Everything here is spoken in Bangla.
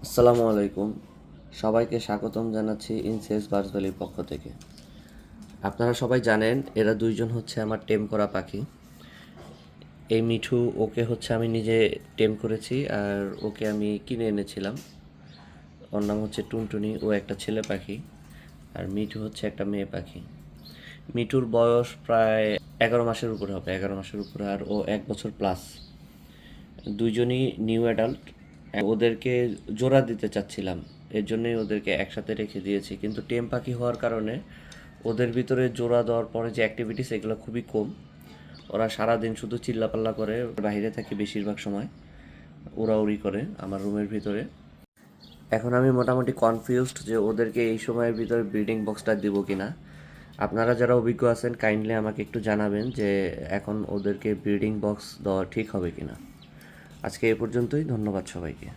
আসসালামু আলাইকুম। সবাইকে স্বাগতম জানাচ্ছি ইনসেস বার্ডস ভ্যালির পক্ষ থেকে। আপনারা সবাই জানেন এরা দুইজন হচ্ছে আমার টেম করা পাখি। এই মিঠু ওকে হচ্ছে আমি নিজে টেম করেছি, আর ওকে আমি কিনে এনেছিলাম। ওর নাম হচ্ছে টুনটুনি। ও একটা ছেলে পাখি, আর মিঠু হচ্ছে একটা মেয়ে পাখি। মিঠুর বয়স প্রায় 11 মাসের উপরে হবে, 11 মাসের উপরে, আর ও 1 বছর প্লাস। দুইজনই নিউ অ্যাডাল্ট। ওদেরকে জোড়া দিতে চাচ্ছিলাম, এর জন্যই ওদেরকে একসাথে রেখে দিয়েছি, কিন্তু টেম পাখি হওয়ার কারণে ওদের ভিতরে জোড়া দেওয়ার পরে যে অ্যাক্টিভিটিস এগুলো খুবই কম। ওরা সারাদিন শুধু চিল্লাপাল্লা করে, বাইরে থাকে বেশিরভাগ সময়, উড়াউড়ি করে আমার রুমের ভিতরে। এখন আমি মোটামুটি কনফিউজড যে ওদেরকে এই সময়ের ভিতরে ব্রিডিং বক্সটা দিব কিনা। আপনারা যারা অভিজ্ঞ আছেন কাইন্ডলি আমাকে একটু জানাবেন যে এখন ওদেরকে ব্রিডিং বক্স দেওয়া ঠিক হবে কিনা। আজকে এ পর্যন্তই। ধন্যবাদ সবাইকে।